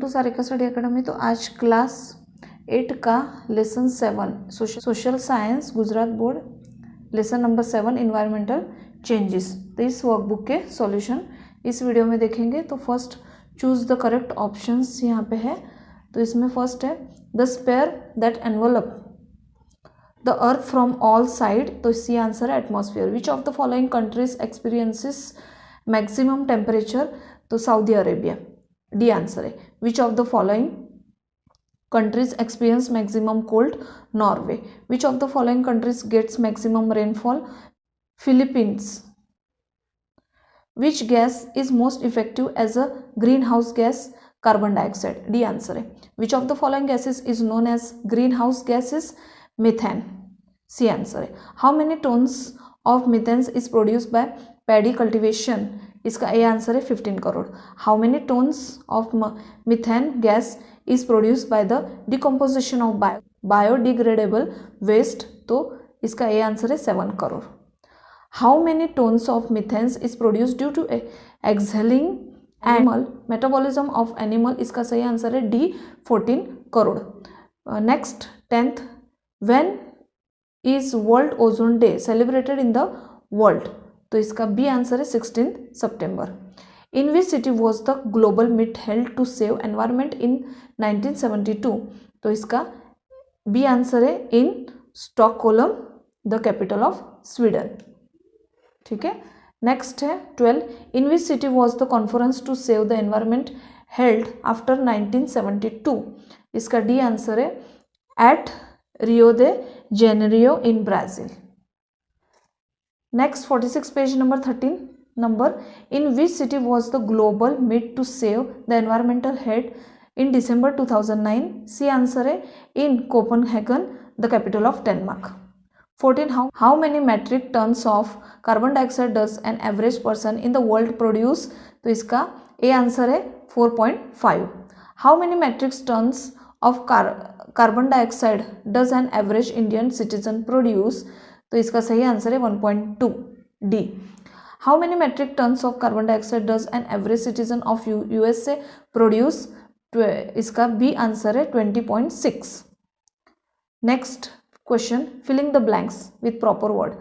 To Sarika study academy. तो आज class 8 का lesson 7 social science Gujarat board lesson number 7 environmental changes. तो इस वर्कबुक के सॉल्यूशन इस वीडियो में देखेंगे। तो first choose the correct options यहाँ पे है। तो इसमें फर्स्ट है the sphere that envelope the earth from all side. तो सी आंसर है atmosphere. Which of the following countries experiences maximum temperature. तो सऊदी अरेबिया। डी आंसर है which of the following countries experience maximum cold. Norway. Which of the following countries gets maximum rainfall. Philippines. Which gas is most effective as a greenhouse gas. Carbon dioxide. D answer है which of the following gases is known as greenhouse gases. Methane. C answer है how many tons of methane is produced by paddy cultivation. इसका A answer है 15 crore. How many tons of methane gas is produced by the decomposition of biodegradable waste. तो इसका A answer है 7 crore. How many tons of methanes is produced due to exhaling animal metabolism of animal. इसका सही answer है D 14 crore. Next 10th when is world ozone day celebrated in the world. तो इसका B answer है 16 सितंबर। In which city was the global meet held to save environment in 1972। तो इसका B answer है in Stockholm the capital of Sweden. ठीक है। Next है 12 in which city was the conference to save the environment held after 1972। इसका D answer है at Rio de Janeiro in Brazil. Next 46 page number 13 number in which city was the global meet to save the environmental held in December 2009. C answer है in Copenhagen the capital of Denmark. 14 how many metric tons of carbon dioxide does an average person in the world produce. तो इसका A answer है 4.5. how many metric tons of carbon dioxide does an average Indian citizen produce. तो इसका सही answer है 1.2 D. How many metric tons of carbon dioxide does an average citizen of USA produce. इसका B answer है 20.6। Next question filling the blanks with proper word.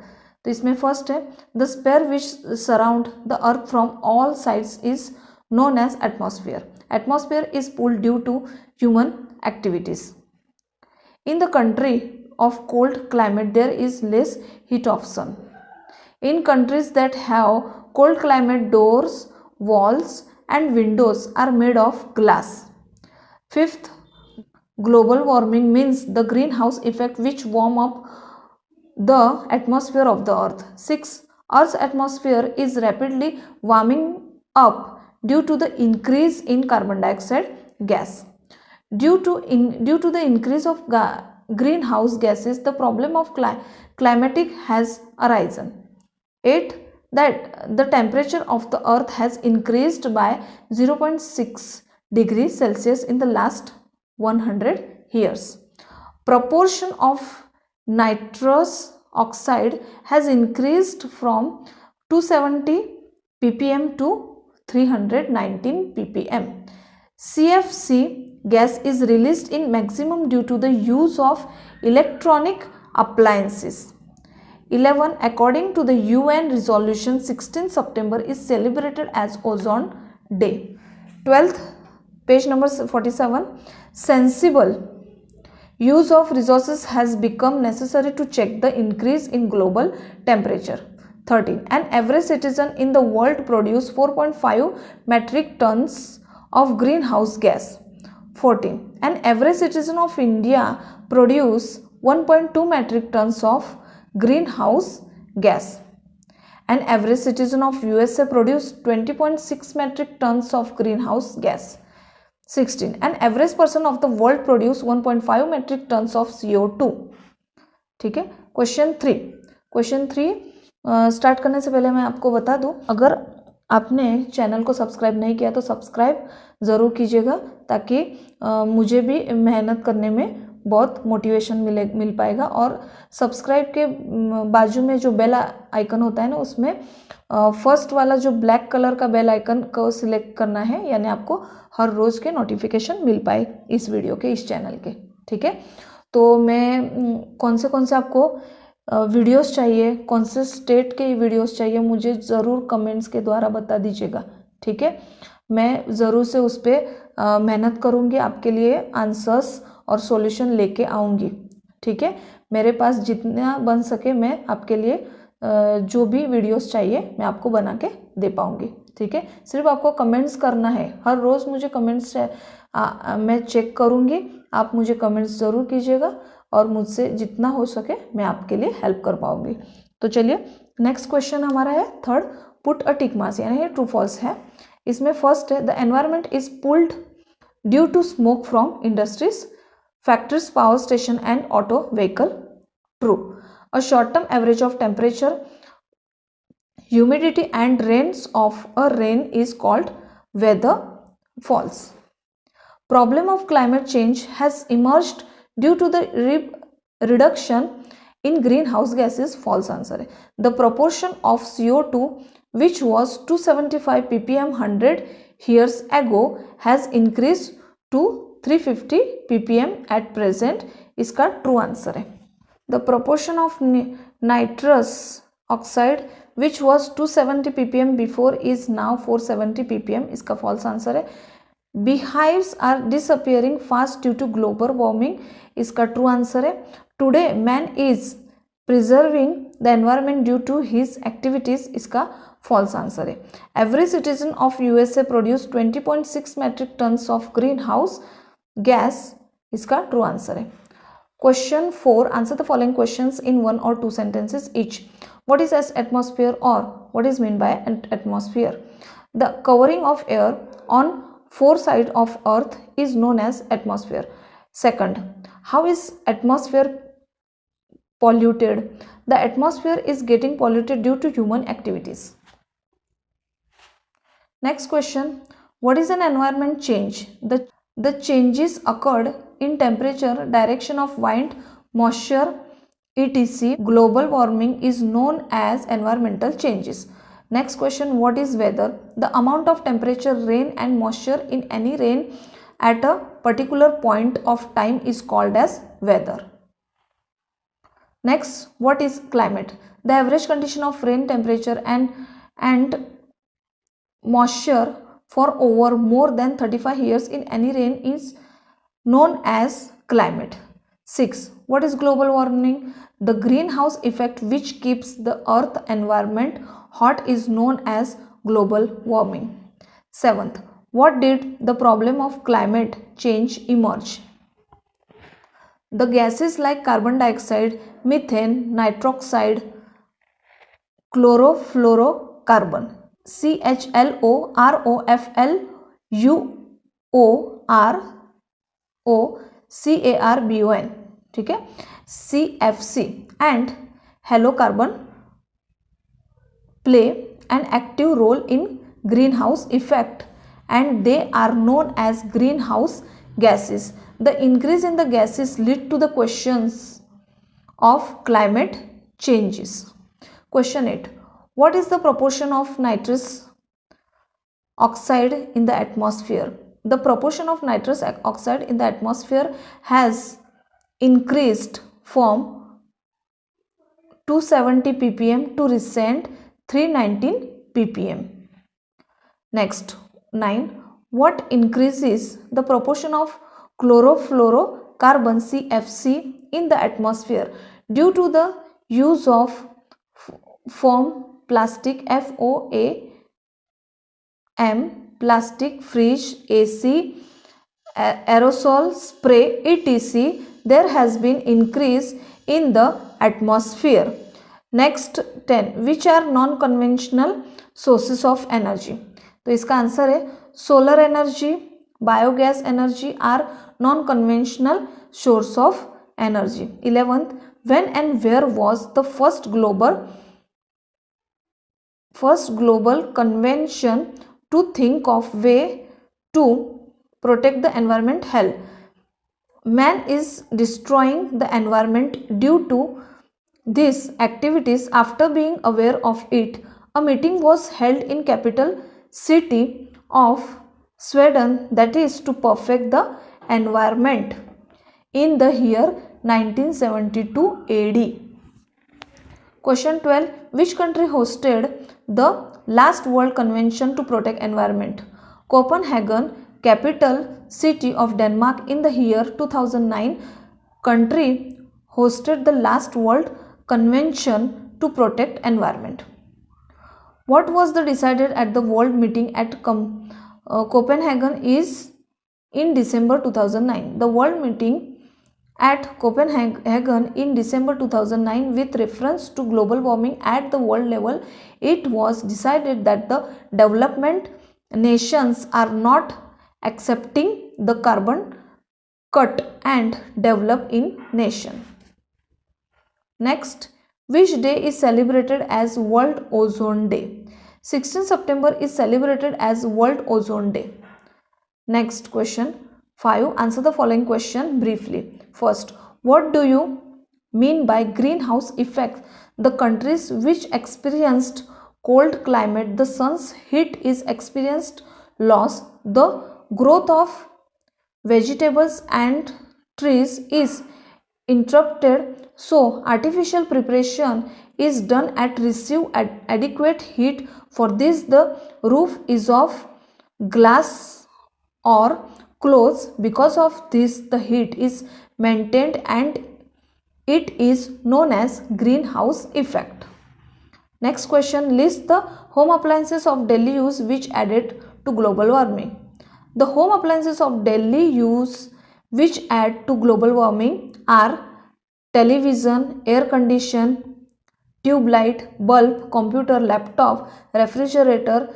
तो इसमें first है the sphere which surround the earth from all sides is known as atmosphere. Atmosphere is pulled due to human activities. In the country of cold climate there is less heat of sun. In countries that have cold climate doors, walls and windows are made of glass. 5th global warming means the greenhouse effect which warm up the atmosphere of the earth. 6th earth's atmosphere is rapidly warming up due to the increase in carbon dioxide gas. Due to the increase of greenhouse gases the problem of climatic has arisen. 8 that the temperature of the earth has increased by 0.6 degrees Celsius in the last 100 years. Proportion of nitrous oxide has increased from 270 ppm to 319 ppm. CFC gas is released in maximum due to the use of electronic appliances. 11 according to the UN resolution 16 September is celebrated as ozone day. 12th page number 47 sensible use of resources has become necessary to check the increase in global temperature. 13 an average citizen in the world produce 4.5 metric tons of greenhouse gas. 14 an average citizen of India produce 1.2 metric tons of greenhouse gas. An average citizen of USA produce 20.6 metric tons of greenhouse gas. 16 an average person of the world produce 1.5 metric tons of CO2. ठीक है। Question 3 start करने से पहले मैं आपको बता दूं अगर आपने चैनल को सब्सक्राइब नहीं किया तो सब्सक्राइब ज़रूर कीजिएगा ताकि मुझे भी मेहनत करने में बहुत मोटिवेशन मिल पाएगा। और सब्सक्राइब के बाजू में जो बेल आइकन होता है ना, उसमें फर्स्ट वाला जो ब्लैक कलर का बेल आइकन को सिलेक्ट करना है, यानी आपको हर रोज़ के नोटिफिकेशन मिल पाए इस वीडियो के, इस चैनल के। ठीक है, तो मैं कौन से आपको वीडियोस चाहिए, कौन से स्टेट के वीडियोस चाहिए, मुझे ज़रूर कमेंट्स के द्वारा बता दीजिएगा। ठीक है, मैं ज़रूर से उस पर मेहनत करूँगी, आपके लिए आंसर्स और सॉल्यूशन लेके आऊँगी। ठीक है, मेरे पास जितना बन सके मैं आपके लिए जो भी वीडियोस चाहिए मैं आपको बना के दे पाऊँगी। ठीक है, सिर्फ आपको कमेंट्स करना है, हर रोज़ मुझे कमेंट्स मैं चेक करूँगी, आप मुझे कमेंट्स ज़रूर कीजिएगा और मुझसे जितना हो सके मैं आपके लिए हेल्प कर पाऊँगी। तो चलिए नेक्स्ट क्वेश्चन हमारा है third, put a tick marks, यानी ये ट्रू फॉल्स है। इसमें फर्स्ट है, the environment is pulled due to smoke from industries, factories, power station and auto vehicle. True. A short term average of temperature, humidity and rains of a rain is called weather. False. Problem of climate change has emerged due to the reduction in greenhouse gases. False answer है. The proportion of CO2 which was 275 ppm 100 years ago has increased to 350 ppm at present. इसका true answer है. The proportion of nitrous oxide which was 270 ppm before is now 470 ppm. इसका false answer है. Beehives are disappearing fast due to global warming. इसका true answer है. Today man is preserving the environment due to his activities. इसका false answer है. Every citizen of USA produce 20.6 metric tons of greenhouse gas. इसका true answer है. Question 4. Answer the following questions in 1 or 2 sentences each. What is as atmosphere, or what is meant by an atmosphere? The covering of air on 4 sides of earth is known as atmosphere. Second, how is atmosphere polluted? The atmosphere is getting polluted due to human activities. Next question, what is an environment change? The changes occurred in temperature, direction of wind, moisture, etc. Global warming is known as environmental changes. Next question, what is weather? The amount of temperature, rain and moisture in any rain at a particular point of time is called as weather. Next, what is climate? The average condition of rain, temperature and moisture for over more than 35 years in any rain is known as climate. 6. What is global warming? The greenhouse effect which keeps the earth environment hot is known as global warming. 7th, what did the problem of climate change emerge? The gases like carbon dioxide, methane, nitroxide, chlorofluorocarbon, CHLO, ROFLUOROCARBON, ठीक है, CFC and halocarbon play an active role in greenhouse effect and they are known as greenhouse gases. The increase in the gases lead to the questions of climate changes. Question 8. What is the proportion of nitrous oxide in the atmosphere? The proportion of nitrous oxide in the atmosphere has increased from 270 ppm to recent 319 ppm. Next, 9. What increases the proportion of chlorofluorocarbon CFC in the atmosphere due to the use of foam, plastic, FOAM, plastic, fridge, AC, aerosol spray, etc. There has been increase in the atmosphere. Next, 10. Which are non-conventional sources of energy? तो इसका answer है solar energy, biogas energy are non conventional source of energy. 11th, when and where was the first global convention to think of way to protect the environment held? man is destroying the environment due to these activities. After being aware of it, a meeting was held in capital city of Sweden, that is to perfect the environment, in the year 1972 AD. Question 12. Which country hosted the last World Convention to protect environment? Copenhagen, capital city of Denmark, in the year 2009. Country hosted the last World Convention to protect environment. What was the decided at the world meeting at Copenhagen is in December 2009. The world meeting at Copenhagen in December 2009 with reference to global warming at the world level, it was decided that the development nations are not accepting the carbon cut and develop in nation. Next, which day is celebrated as World Ozone Day? 16 September is celebrated as World Ozone Day. Next question 5. Answer the following question briefly. First, what do you mean by greenhouse effect? The countries which experienced cold climate, the sun's heat is experienced loss, the growth of vegetables and trees is interrupted, so artificial preparation is done at receive adequate heat. For this, the roof is of glass or clothes. Because of this, the heat is maintained and it is known as greenhouse effect. Next question, list the home appliances of daily use which added to global warming. The home appliances of daily use which add to global warming are television, air conditioner, tube light, bulb, computer, laptop, refrigerator,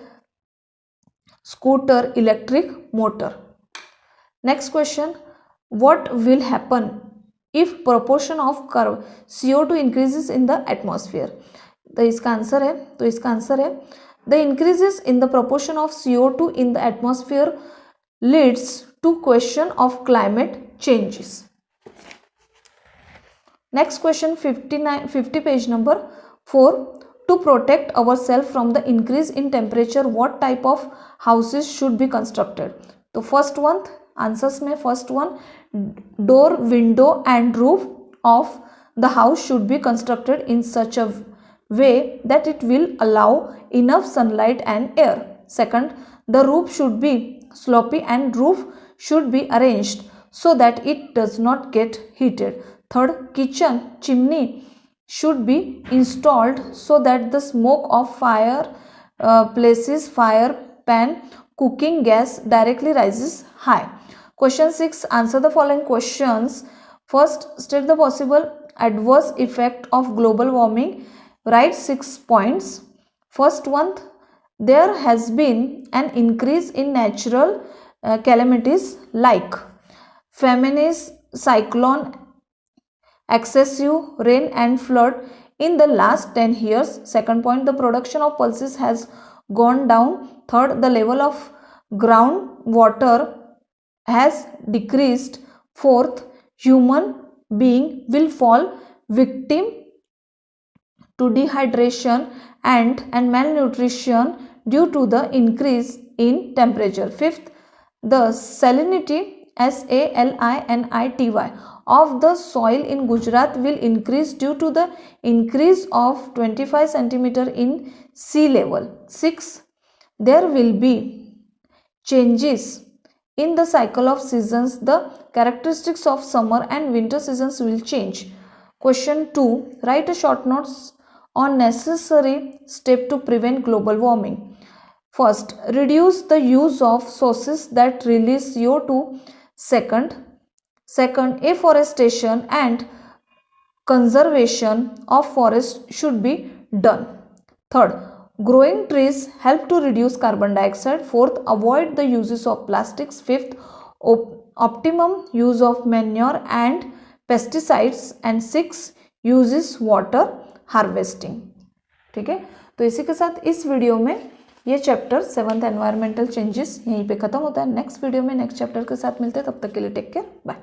scooter, electric motor. Next question, what will happen if proportion of CO2 increases in the atmosphere? तो इसका answer है the increases in the proportion of CO2 in the atmosphere leads to question of climate changes. Next question 50 page number 4. To protect ourselves from the increase in temperature, what type of houses should be constructed? तो first one answers में first one, door, window and roof of the house should be constructed in such a way that it will allow enough sunlight and air. Second, the roof should be slopy and roof should be arranged so that it does not get heated. Third, kitchen chimney should be installed so that the smoke of fire places fire pan cooking gas directly rises high. Question 6. Answer the following questions. First, state the possible adverse effect of global warming. Write 6 points. First one, there has been an increase in natural calamities like famine, cyclone, excessive rain and flood in the last 10 years. Second point, the production of pulses has gone down. Third, the level of groundwater has decreased. Fourth, human being will fall victim to dehydration and malnutrition due to the increase in temperature. Fifth, the salinity SALINITY of the soil in Gujarat will increase due to the increase of 25 cm in sea level. 6. There will be changes in the cycle of seasons. The characteristics of summer and winter seasons will change. Question 2. Write a short notes on necessary step to prevent global warming. First, reduce the use of sources that release CO2. Second, afforestation and conservation of forests should be done. Third, growing trees help to reduce carbon dioxide. Fourth, avoid the uses of plastics. Fifth, optimum use of manure and pesticides. And 6, uses water harvesting. ठीक है, तो इसी के साथ इस video में ये chapter 7th environmental changes यहीं पे खत्म होता है. नेक्स्ट वीडियो में नेक्स्ट चैप्टर के साथ मिलते हैं. तब तक के लिए टेक केयर, बाय.